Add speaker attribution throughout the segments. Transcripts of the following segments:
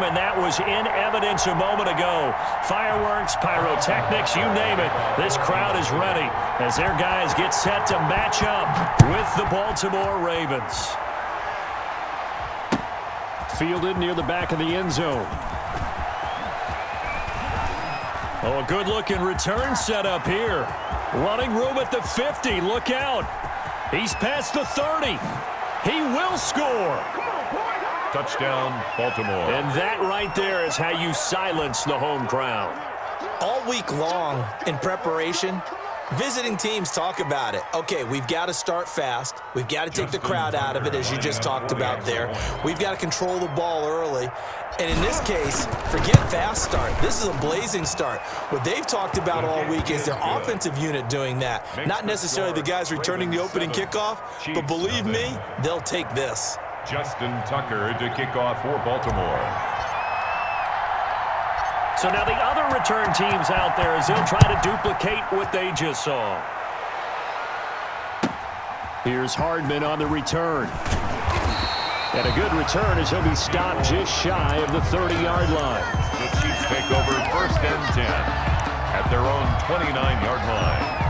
Speaker 1: and that was in evidence a moment ago. Fireworks, pyrotechnics, you name it. This crowd is ready as their guys get set to match up with the Baltimore Ravens. Fielded near the back of the end zone. Oh, a good-looking return set up here. Running room at the 50. Look out. He's past the 30. He will score.
Speaker 2: Touchdown, Baltimore.
Speaker 1: And that right there is how you silence the home crowd.
Speaker 3: All week long in preparation, visiting teams talk about it. Okay, we've got to start fast. We've got to take the crowd out of it, as you just talked about there. We've got to control the ball early. And in this case, forget fast start. This is a blazing start. What they've talked about all week is their offensive unit doing that. Not necessarily the guys returning the opening kickoff, but believe me, they'll take this.
Speaker 2: Justin Tucker to kick off for Baltimore.
Speaker 1: So now the other return teams out there as they'll try to duplicate what they just saw. Here's Hardman on the return. And a good return as he'll be stopped just shy of the 30-yard line.
Speaker 2: The Chiefs take over 1st and 10 at their own 29-yard line.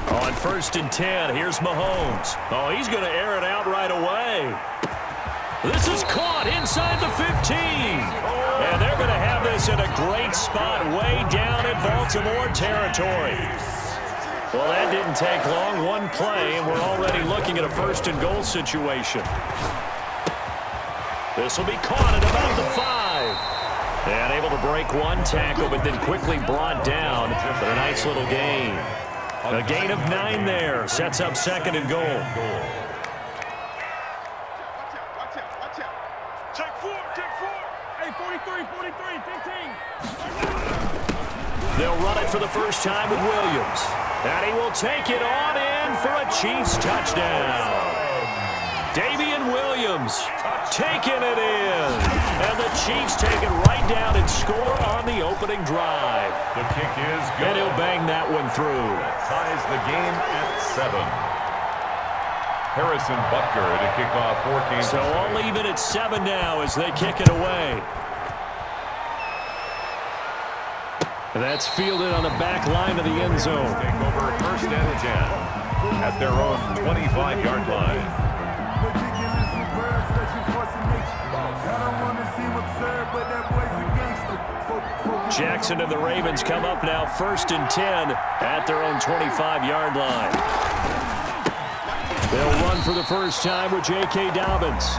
Speaker 1: On 1st and 10, here's Mahomes. Oh, he's going to air it out right away. This is caught inside the 15. And they're going to have this in a great spot way down in Baltimore territory. Well, that didn't take long. One play, and we're already looking at a 1st and goal situation. This will be caught at about the 5. And able to break one tackle, but then quickly brought down for a nice little gain. A gain of 9 there. Sets up 2nd and goal.
Speaker 4: Check 4. Hey, 43, 15.
Speaker 1: They'll run it for the first time with Williams. And he will take it on in for a Chiefs touchdown. Damian Williams taking it in. And the Chiefs take it right down and score on the opening drive.
Speaker 2: The kick is good.
Speaker 1: And he'll bang that one through.
Speaker 2: Ties the game at 7. Harrison Butker to kick off for Kansas
Speaker 1: So
Speaker 2: City.
Speaker 1: all even at 7 now as they kick it away. And that's fielded on the back line of the end zone.
Speaker 2: Take over 1st and 10 at their own 25-yard line.
Speaker 1: Jackson and the Ravens come up now 1st and 10 at their own 25-yard line. They'll run for the first time with J.K. Dobbins.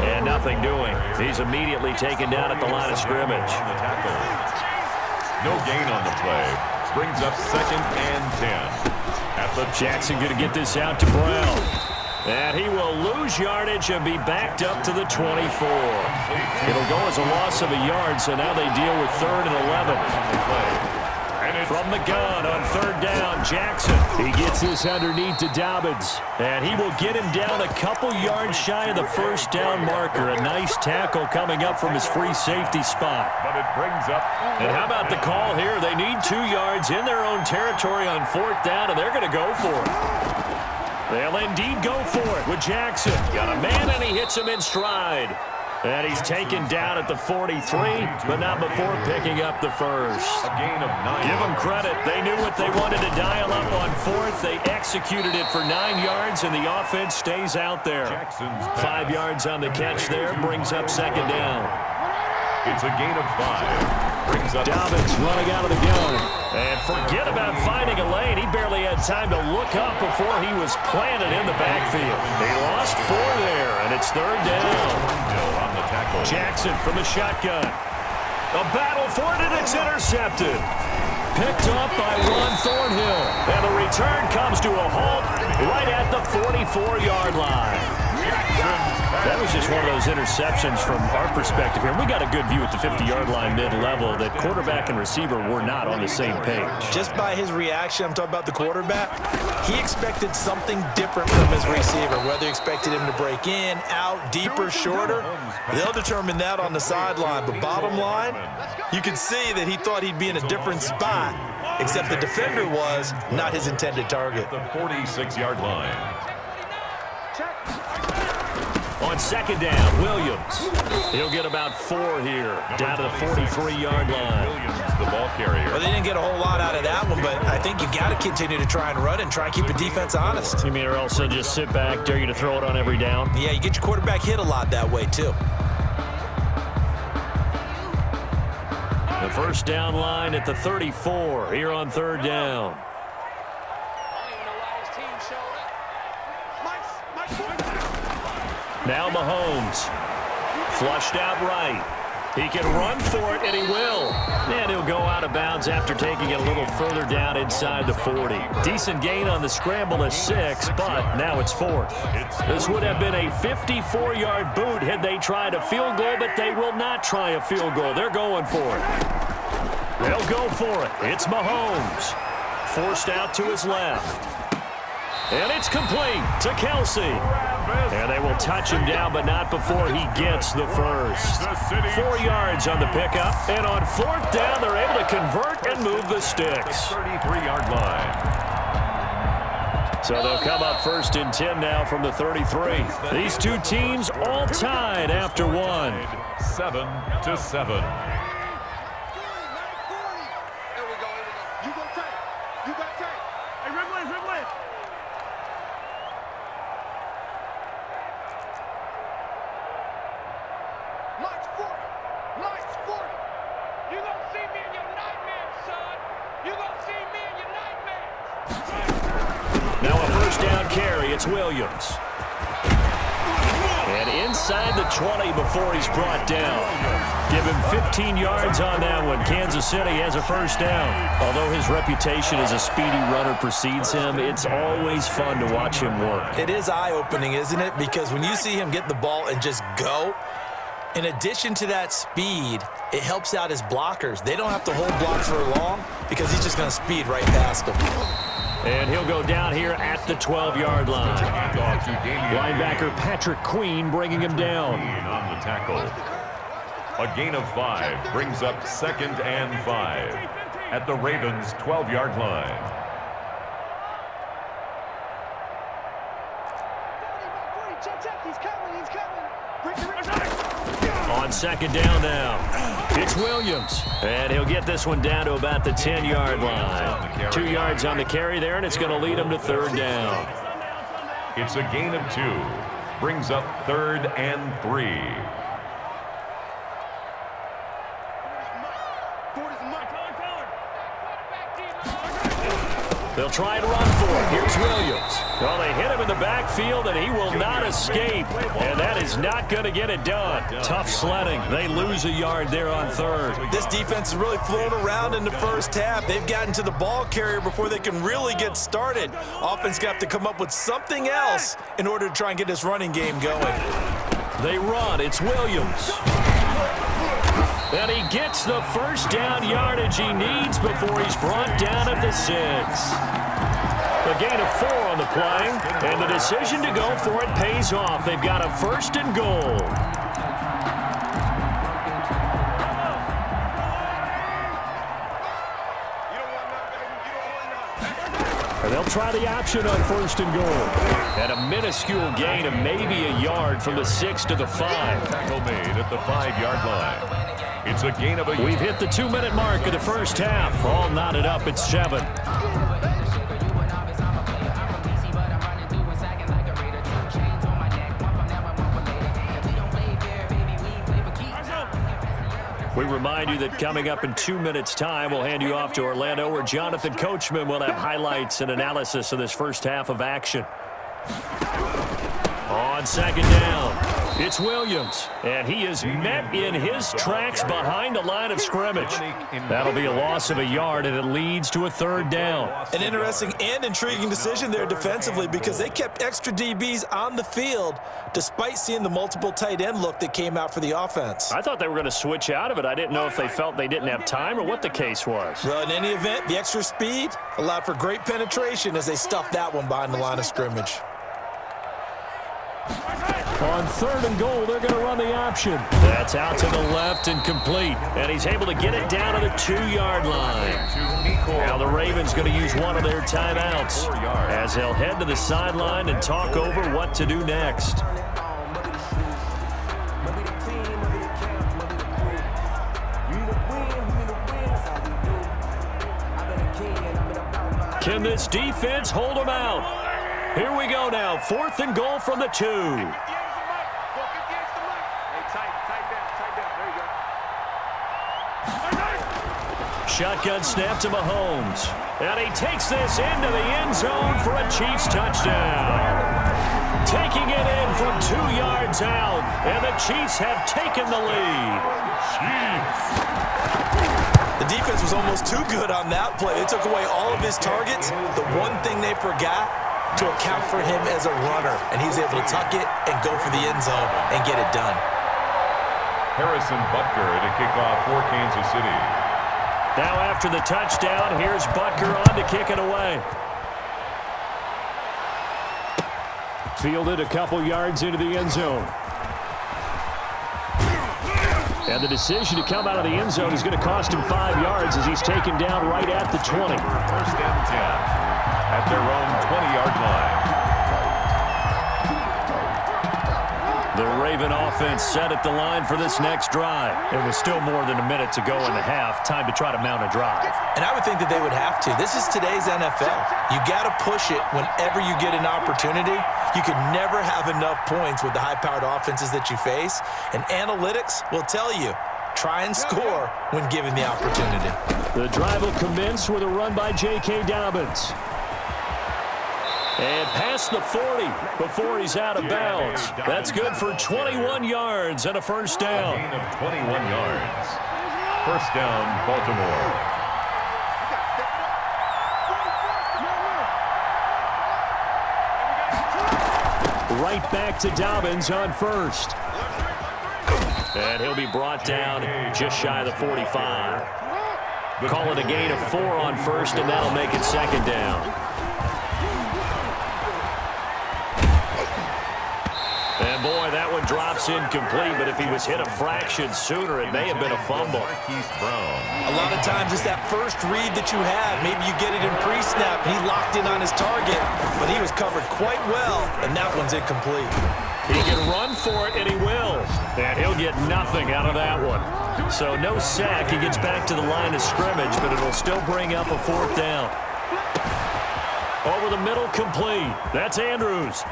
Speaker 1: And nothing doing. He's immediately taken down at the line of scrimmage.
Speaker 2: No gain on the play. Brings up 2nd and 10.
Speaker 1: Jackson going to get this out to Brown. And he will lose yardage and be backed up to the 24. It'll go as a loss of a yard, so now they deal with 3rd and 11. From the gun on 3rd down, Jackson. He gets this underneath to Dobbins. And he will get him down a couple yards shy of the 1st down marker. A nice tackle coming up from his free safety spot.
Speaker 2: But it brings up.
Speaker 1: And how about the call here? They need 2 yards in their own territory on 4th down, and they're going to go for it. They'll indeed go for it with Jackson. Got a man, and he hits him in stride. And he's taken down at the 43, but not before picking up the first.
Speaker 2: A gain of 9.
Speaker 1: Give them credit. They knew what they wanted to dial up on 4th. They executed it for 9 yards, and the offense stays out there. 5 yards on the catch there, brings up 2nd down.
Speaker 2: It's a gain of 5. Brings up
Speaker 1: Dobbins running out of the gun. And forget about finding a lane. He barely had time to look up before he was planted in the backfield. He lost 4 there, and it's 3rd down. Jackson from the shotgun. A battle for it, and it's intercepted. Picked up by Ron Thornhill. And the return comes to a halt right at the 44-yard line. That was just one of those interceptions from our perspective here. We got a good view at the 50-yard line mid-level that quarterback and receiver were not on the same page.
Speaker 3: Just by his reaction, I'm talking about the quarterback, he expected something different from his receiver, whether he expected him to break in, out, deeper, shorter. They'll determine that on the sideline. But bottom line, you can see that he thought he'd be in a different spot, except the defender was not his intended target.
Speaker 2: The 46-yard line.
Speaker 1: On second down, Williams. He'll get about 4 here, down to the 43-yard line.
Speaker 2: Williams, the ball carrier.
Speaker 3: Well, they didn't get a whole lot out of that one, but I think you've got to continue to try and run and try and keep the defense honest.
Speaker 1: You mean or else they'll just sit back, dare you to throw it on every down?
Speaker 3: Yeah, you get your quarterback hit a lot that way, too.
Speaker 1: The first down line at the 34 here on third down. Now Mahomes, flushed out right. He can run for it, and he will. And he'll go out of bounds after taking it a little further down inside the 40. Decent gain on the scramble of 6, but now it's 4th. This would have been a 54-yard boot had they tried a field goal, but they will not try a field goal. They're going for it. They'll go for it. It's Mahomes. Forced out to his left. And it's complete to Kelsey. And they will touch him down, but not before he gets the first. 4 yards on the pickup. And on 4th down, they're able to convert and move the sticks.
Speaker 2: 33-yard line.
Speaker 1: So they'll come up 1st and 10 now from the 33. These two teams all tied after 1.
Speaker 2: 7-7.
Speaker 1: It's Williams. And inside the 20 before he's brought down. Give him 15 yards on that one. Kansas City has a first down. Although his reputation as a speedy runner precedes him, it's always fun to watch him work.
Speaker 3: It is eye-opening, isn't it? Because when you see him get the ball and just go, in addition to that speed, it helps out his blockers. They don't have to hold blocks for long because he's just going to speed right past them.
Speaker 1: And he'll go down here at the 12-yard line. Linebacker Patrick Queen bringing him down.
Speaker 2: On the tackle. A gain of 5 brings up 2nd and 5 at the Ravens' 12-yard line.
Speaker 1: On second down now, it's Williams. And he'll get this one down to about the 10-yard line. 2 yards on the carry there, and it's going to lead him to 3rd down.
Speaker 2: It's a gain of 2. Brings up 3rd and 3.
Speaker 1: They'll try and run for it. Here's Williams. Well, they hit him in the backfield, and he will not escape. And that is not going to get it done. Tough sledding. They lose a yard there on 3rd.
Speaker 3: This defense is really flown around in the first half. They've gotten to the ball carrier before they can really get started. Offense got to come up with something else in order to try and get this running game going.
Speaker 1: They run. It's Williams. And he gets the first down yardage he needs before he's brought down at the 6. A gain of 4 on the play, and the decision to go for it pays off. They've got a 1st and goal. And they'll try the option on 1st and goal. And a minuscule gain of maybe a yard from the 6 to the 5.
Speaker 2: Tackle made at the 5-yard line. It's a gain of a...
Speaker 1: We've hit the 2-minute mark of the first half. All knotted up at 7. We remind you that coming up in 2 minutes' time, we'll hand you off to Orlando, where Jonathan Coachman will have highlights and analysis of this first half of action. On second down, It's Williams, and he is met in his tracks behind the line of scrimmage. That'll be a loss of a yard, and it leads to a third down.
Speaker 3: An interesting and intriguing decision there defensively because they kept extra DBs on the field despite seeing the multiple tight end look that came out for the offense.
Speaker 1: I thought they were going to switch out of it. I didn't know if they felt they didn't have time or what the case was.
Speaker 3: Well, in any event, the extra speed allowed for great penetration as they stuffed that one behind the line of scrimmage.
Speaker 1: On third and goal, they're going to run the option. That's out to the left and complete. And he's able to get it down to the 2-yard line. Now the Ravens going to use one of their timeouts as they'll head to the sideline and talk over what to do next. Can this defense hold them out? Here we go now. 4th and goal from the 2. Shotgun snap to Mahomes. And he takes this into the end zone for a Chiefs touchdown. Taking it in from 2 yards out. And the Chiefs have taken the lead.
Speaker 3: The defense was almost too good on that play. They took away all of his targets. The one thing they forgot, to account for him as a runner. And he was able to tuck it and go for the end zone and get it done.
Speaker 2: Harrison Butker to kick off for Kansas City.
Speaker 1: Now after the touchdown, here's Butker on to kick it away. Fielded a couple yards into the end zone. And the decision to come out of the end zone is going to cost him 5 yards as he's taken down right at the 20.
Speaker 2: 1st and 10 at their own 20-yard line.
Speaker 1: The Raven offense set at the line for this next drive. It was still more than a minute to go in the half. Time to try to mount a drive.
Speaker 3: And I would think that they would have to. This is today's NFL. You got to push it whenever you get an opportunity. You could never have enough points with the high-powered offenses that you face. And analytics will tell you, try and score when given the opportunity.
Speaker 1: The drive will commence with a run by J.K. Dobbins. And past the 40 before he's out of bounds. That's good for 21 yards and a first down.
Speaker 2: A gain of 21 yards. First down, Baltimore.
Speaker 1: Right back to Dobbins on first. And he'll be brought down just shy of the 45. Call it a gain of 4 on first, and that'll make it second down. And boy, that one drops incomplete, but if he was hit a fraction sooner, it may have been a fumble.
Speaker 3: A lot of times it's that first read that you have. Maybe you get it in pre-snap, and he locked in on his target, but he was covered quite well, and that one's incomplete.
Speaker 1: He can run for it, and he will. And he'll get nothing out of that one. So no sack. He gets back to the line of scrimmage, but it'll still bring up a 4th down. Over the middle, complete. That's Andrews.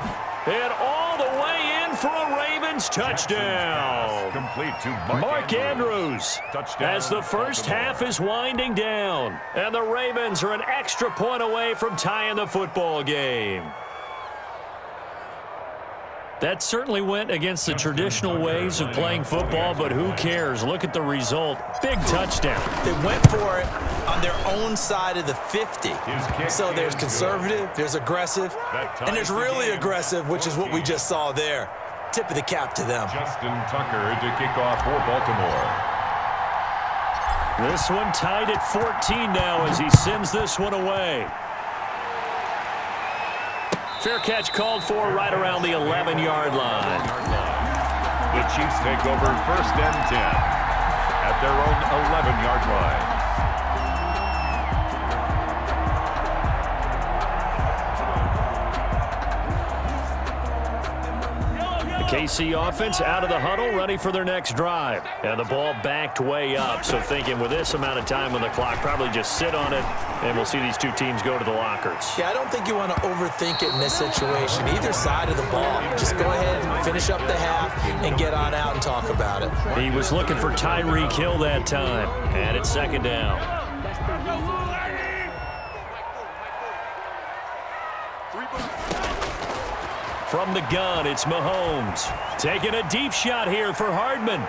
Speaker 1: And all the way in for a Ravens touchdown.
Speaker 2: Complete to
Speaker 1: Mark Andrews.
Speaker 2: Touchdown.
Speaker 1: As the first half is winding down. And the Ravens are an extra point away from tying the football game. That certainly went against the traditional ways of playing football, but who cares? Look at the result. Big touchdown.
Speaker 3: They went for it on their own side of the 50. So there's conservative, there's aggressive, and there's really aggressive, which is what we just saw there. Tip of the cap to them.
Speaker 2: Justin Tucker to kick off for Baltimore.
Speaker 1: This one tied at 14 now as he sends this one away. Fair catch called for right around the 11-yard line.
Speaker 2: The Chiefs take over 1st and 10 at their own 11-yard line.
Speaker 1: The KC offense out of the huddle, ready for their next drive. And the ball backed way up, so thinking with this amount of time on the clock, probably just sit on it, and we'll see these two teams go to the lockers.
Speaker 3: Yeah, I don't think you want to overthink it in this situation. Either side of the ball, just go ahead and finish up the half and get on out and talk about it.
Speaker 1: He was looking for Tyreek Hill that time, and it's second down. From the gun, it's Mahomes. Taking a deep shot here for Hardman.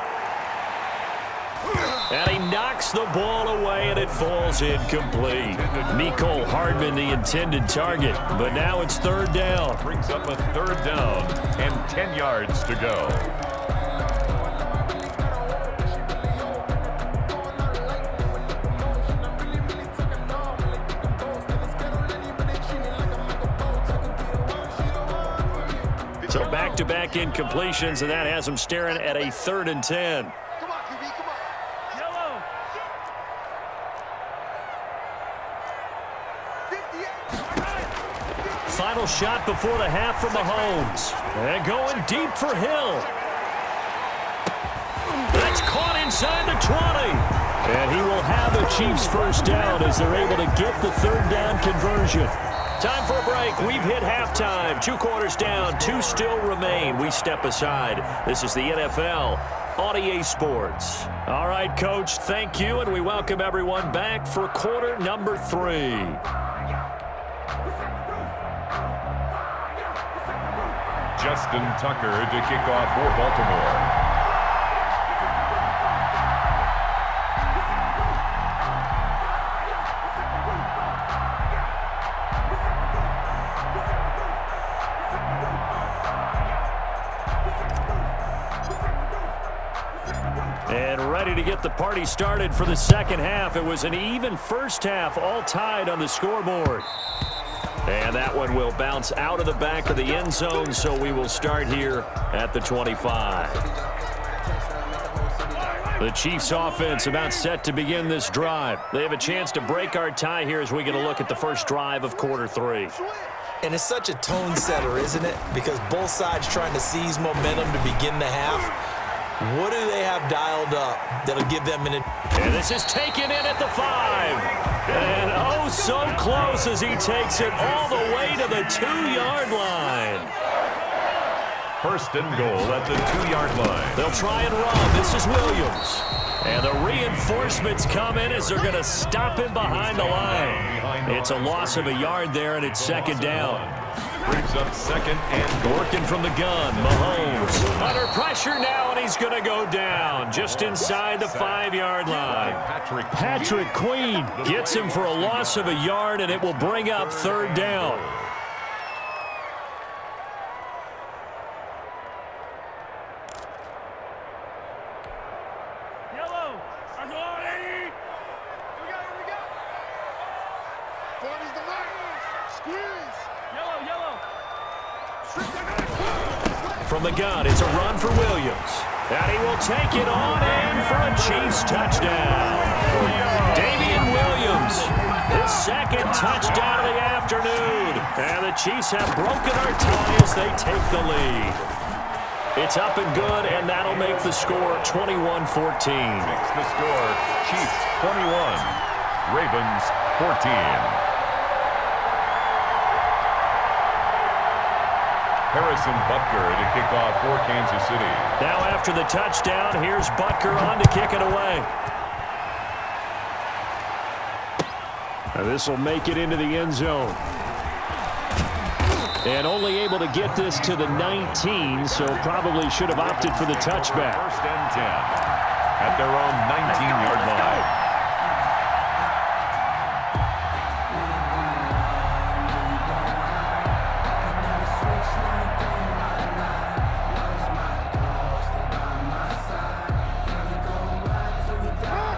Speaker 1: And he knocks the ball away, and it falls incomplete. Mecole Hardman, the intended target, but now it's third down.
Speaker 2: Brings up a third down and 10 yards to go.
Speaker 1: So back-to-back incompletions, and that has him staring at a 3rd and 10. Final shot before the half from Mahomes. And going deep for Hill. That's caught inside the 20. And he will have the Chiefs first down as they're able to get the 3rd down conversion. Time for a break. We've hit halftime. 2 quarters down. 2 still remain. We step aside. This is the NFL on EA Sports. All right, Coach, thank you, and we welcome everyone back for quarter number 3.
Speaker 2: Justin Tucker to kick off for Baltimore.
Speaker 1: And ready to get the party started for the second half. It was an even first half, all tied on the scoreboard. And that one will bounce out of the back of the end zone, so we will start here at the 25. The Chiefs offense about set to begin this drive. They have a chance to break our tie here as we get a look at the first drive of quarter 3.
Speaker 3: And it's such a tone setter, isn't it? Because both sides trying to seize momentum to begin the half. What do they have dialed up that'll give them an...
Speaker 1: And this is taken in at the 5. And oh, so close as he takes it all the way to the 2-yard line.
Speaker 2: First and goal at the 2-yard line.
Speaker 1: They'll try and run. This is Williams. And the reinforcements come in as they're going to stop him behind the line. It's a loss of a yard there, and it's second down.
Speaker 2: Brings up second and goal.
Speaker 1: Working from the gun, Mahomes. Under pressure now, and he's going to go down just inside the 5-yard line. Patrick Queen gets him for a loss of a yard, and it will bring up third down.
Speaker 4: Yellow. Our goal, 80. Here we go. 40's the mark. Squeeze. Yellow.
Speaker 1: From the gun, it's a run for Williams. And he will take it on in for a Chiefs touchdown. Damian Williams, his second touchdown of the afternoon. And the Chiefs have broken our tie as they take the lead. It's up and good, and that'll make the score 21-14.
Speaker 2: Makes the score Chiefs 21, Ravens 14. Harrison Butker to kick off for Kansas City.
Speaker 1: Now after the touchdown, here's Butker on to kick it away. And this will make it into the end zone. And only able to get this to the 19, so probably should have opted for the touchback.
Speaker 2: First and 10 at their own 19-yard line.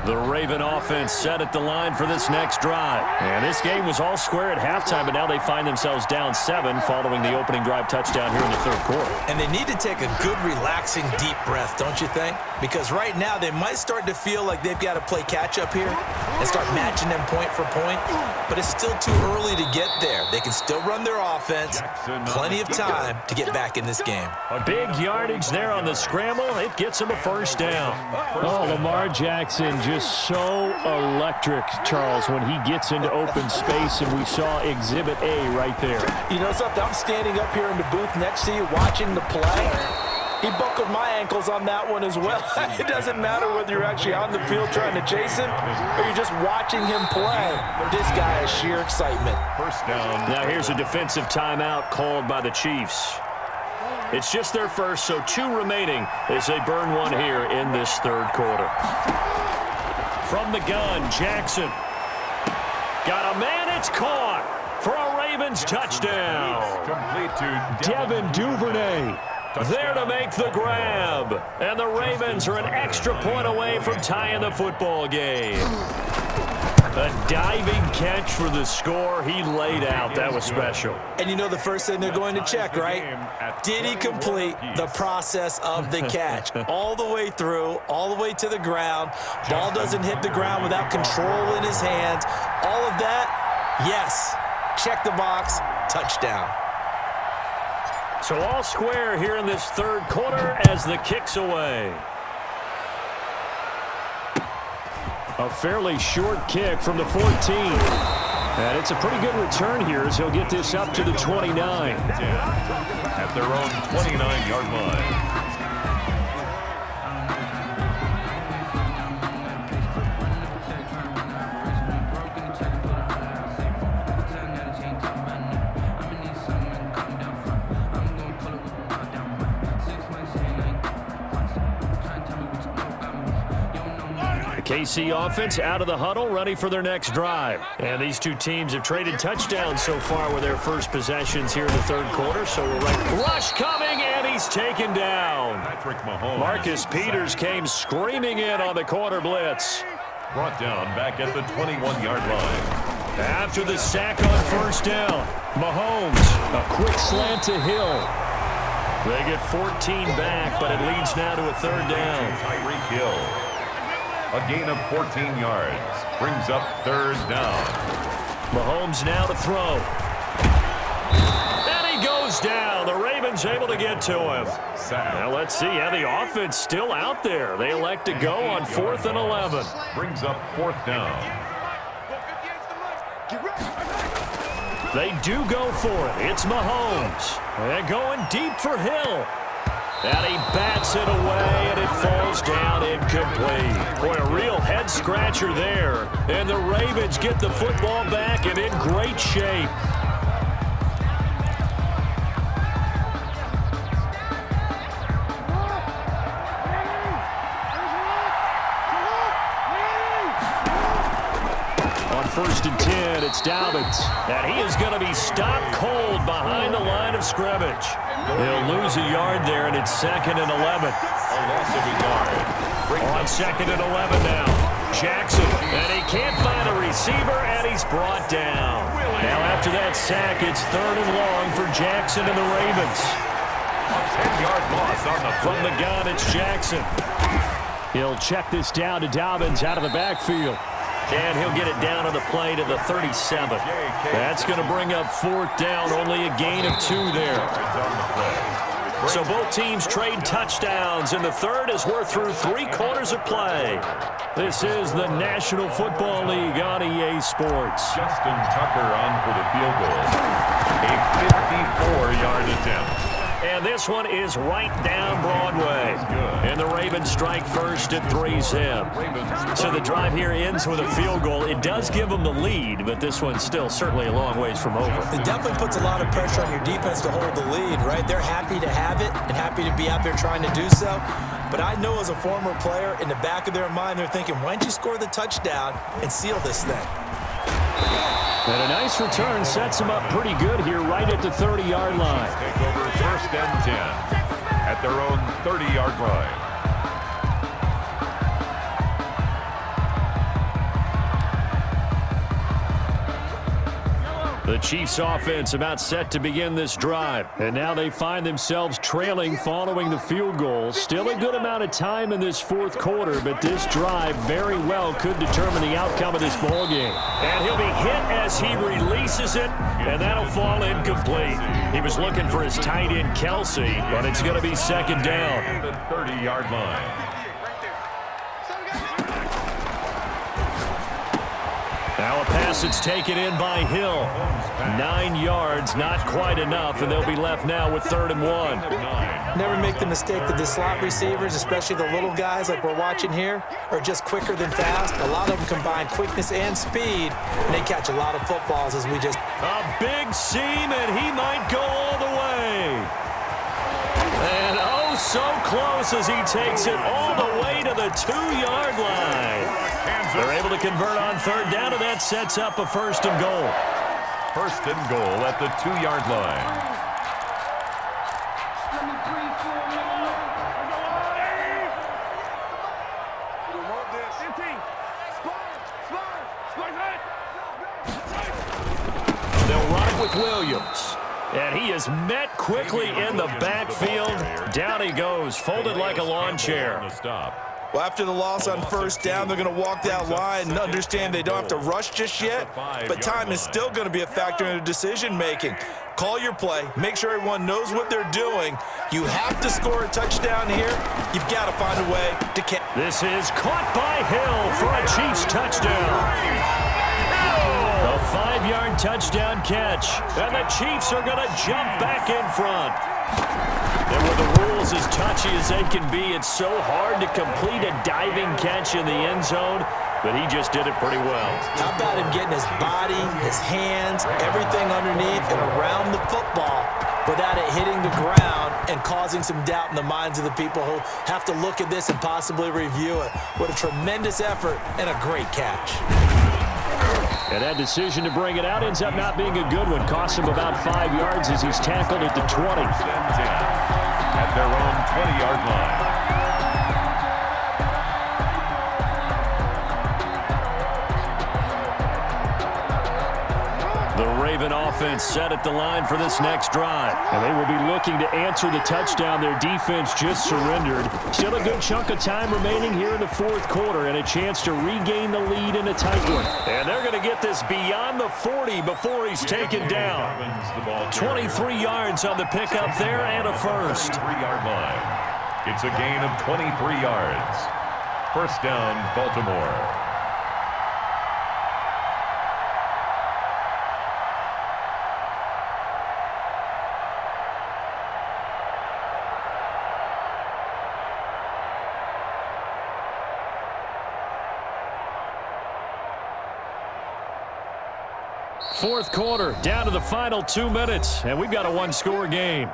Speaker 1: The Raven offense set at the line for this next drive. And this game was all square at halftime, but now they find themselves down 7 following the opening drive touchdown here in the third quarter.
Speaker 3: And they need to take a good, relaxing, deep breath, don't you think? Because right now they might start to feel like they've got to play catch-up here and start matching them point for point. But it's still too early to get there. They can still run their offense. Plenty of time to get back in this game.
Speaker 1: A big yardage there on the scramble. It gets them a first down. Oh, Lamar Jackson just so electric, Charles, when he gets into open space, and we saw Exhibit A right there.
Speaker 3: You know something? I'm standing up here in the booth next to you watching the play. He buckled my ankles on that one as well. It doesn't matter whether you're actually on the field trying to chase him or you're just watching him play. This guy is sheer excitement.
Speaker 2: First down.
Speaker 1: Now here's a defensive timeout called by the Chiefs. It's just their first, so 2 remaining as they burn one here in this third quarter. From the gun, Jackson. Got a man, it's caught for a Ravens touchdown.
Speaker 2: Complete to
Speaker 1: Devin Duvernay there to make the grab. And the Ravens are an extra point away from tying the football game. A diving catch for the score. He laid out. That was special.
Speaker 3: And you know the first thing they're going to check, right? Did he complete the process of the catch? All the way through, all the way to the ground. Ball doesn't hit the ground without control in his hands. All of that, yes. Check the box, touchdown.
Speaker 1: So all square here in this third quarter as the kick's away. A fairly short kick from the 14. And it's a pretty good return here as he'll get this up to the 29.
Speaker 2: At their own 29-yard line.
Speaker 1: KC offense out of the huddle, ready for their next drive. And these two teams have traded touchdowns so far with their first possessions here in the third quarter. So we're right. Rush coming, and he's taken down.
Speaker 2: Patrick Mahomes.
Speaker 1: Marcus Peters came screaming in on the corner blitz.
Speaker 2: Brought down back at the 21-yard line.
Speaker 1: After the sack on first down, Mahomes, a quick slant to Hill. They get 14 back, but it leads now to a third down.
Speaker 2: Tyreek Hill. A gain of 14 yards. Brings up third down.
Speaker 1: Mahomes now to throw. And he goes down. The Ravens able to get to him. Now let's see. Yeah, the offense still out there. They elect to go on 4th and 11.
Speaker 2: Brings up 4th down.
Speaker 1: They do go for it. It's Mahomes. They're going deep for Hill. And he bats it away, and it falls down incomplete. Boy, a real head-scratcher there. And the Ravens get the football back and in great shape. On 1st and 10, it's Dobbins. And he is going to be stopped cold behind the line of scrimmage. He'll lose a yard there, and it's 2nd and 11.
Speaker 2: A loss of a yard.
Speaker 1: On 2nd and 11 now. Jackson, and he can't find a receiver, and he's brought down. Now after that sack, it's 3rd and long for Jackson and the Ravens.
Speaker 2: A 10-yard loss on the
Speaker 1: From the gun, it's Jackson. He'll check this down to Dobbins out of the backfield. And he'll get it down on the play to the 37. That's going to bring up 4th down, only a gain of 2 there. So both teams trade touchdowns, and the third as we're through 3 quarters of play. This is the National Football League on EA Sports.
Speaker 2: Justin Tucker on for the field goal. A 54-yard attempt.
Speaker 1: And this one is right down Broadway. And the Ravens strike first at 3-zip. So the drive here ends with a field goal. It does give them the lead, but this one's still certainly a long ways from over.
Speaker 3: It definitely puts a lot of pressure on your defense to hold the lead, right? They're happy to have it and happy to be out there trying to do so. But I know as a former player, in the back of their mind, they're thinking, why don't you score the touchdown and seal this thing?
Speaker 1: And a nice return sets them up pretty good here right at the 30-yard line.
Speaker 2: Take over 1st and 10 at their own 30-yard line.
Speaker 1: The Chiefs offense about set to begin this drive. And now they find themselves trailing following the field goal. Still a good amount of time in this 4th quarter, but this drive very well could determine the outcome of this ball game. And he'll be hit as he releases it, and that'll fall incomplete. He was looking for his tight end, Kelsey, but it's going to be 2nd down.
Speaker 2: The 30-yard line.
Speaker 1: Now a pass that's taken in by Hill. 9 yards, not quite enough, and they'll be left now with 3rd and 1.
Speaker 3: Never make the mistake that the slot receivers, especially the little guys like we're watching here, are just quicker than fast. A lot of them combine quickness and speed, and they catch a lot of footballs as we just...
Speaker 1: A big seam, and he might go all the way. so close as he takes it all the way to the 2-yard line. They're able to convert on third down, and that sets up a 1st and goal.
Speaker 2: 1st and goal at the 2-yard line.
Speaker 1: They'll run it with Williams. And he is met quickly in the backfield. Down he goes, folded like a lawn chair.
Speaker 3: Well, after the loss on 1st down, they're going to walk that line and understand they don't have to rush just yet, but time is still going to be a factor in their decision-making. Call your play. Make sure everyone knows what they're doing. You have to score a touchdown here. You've got to find a way to catch.
Speaker 1: This is caught by Hill for a Chiefs touchdown. A 5-yard touchdown catch, and the Chiefs are going to jump back in front. And with the rules as touchy as they can be, it's so hard to complete a diving catch in the end zone, but he just did it pretty well.
Speaker 3: How about him getting his body, his hands, everything underneath and around the football without it hitting the ground and causing some doubt in the minds of the people who have to look at this and possibly review it. What a tremendous effort and a great catch.
Speaker 1: And that decision to bring it out ends up not being a good one. Costs him about 5 yards as he's tackled at the 20.
Speaker 2: At their own 20-yard line.
Speaker 1: The Raven offense set at the line for this next drive. And they will be looking to answer the touchdown their defense just surrendered. Still a good chunk of time remaining here in the 4th quarter and a chance to regain the lead in a tight one. And they're going to get this beyond the 40 before he's taken down. 23 yards on the pickup there and a first.
Speaker 2: 23-yard line. It's a gain of 23 yards. 1st down, Baltimore.
Speaker 1: Fourth quarter, down to the final 2 minutes, and we've got a 1-score game.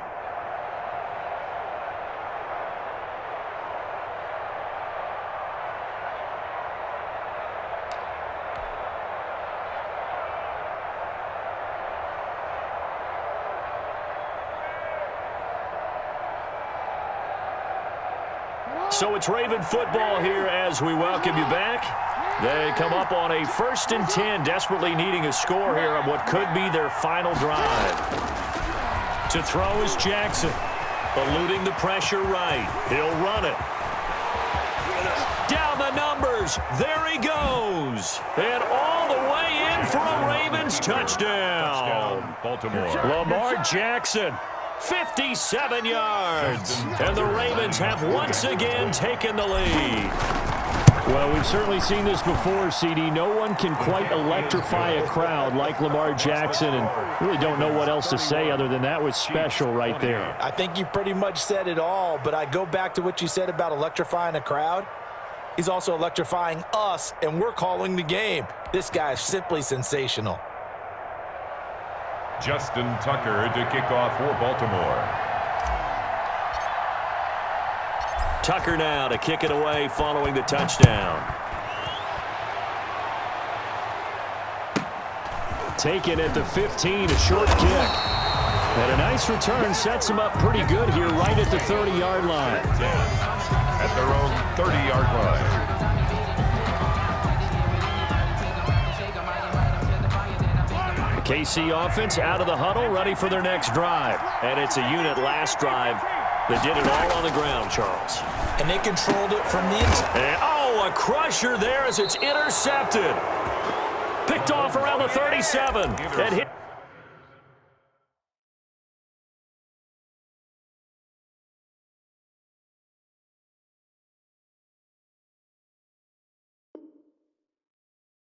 Speaker 1: So it's Raven football here as we welcome you back. They come up on a 1st and 10, desperately needing a score here on what could be their final drive. To throw is Jackson, eluding the pressure right. He'll run it. Down the numbers. There he goes. And all the way in for a Ravens touchdown.
Speaker 2: Baltimore.
Speaker 1: Lamar Jackson. 57 yards. And the Ravens have once again taken the lead. Well, we've certainly seen this before, CD. No one can quite electrify a crowd like Lamar Jackson, and really don't know what else to say other than that was special right there.
Speaker 3: I think you pretty much said it all, but I go back to what you said about electrifying a crowd. He's also electrifying us, and we're calling the game. This guy is simply sensational.
Speaker 2: Justin Tucker to kick off for Baltimore.
Speaker 1: Tucker now to kick it away following the touchdown. Taken at the 15, a short kick. And a nice return sets him up pretty good here right at the 30-yard line.
Speaker 2: At their own 30-yard line.
Speaker 1: KC offense out of the huddle, ready for their next drive. And it's a unit last drive that did it all on the ground, Charles.
Speaker 3: And they controlled it from the inside.
Speaker 1: And, oh, a crusher there as it's intercepted. Picked off around the 37. And hit.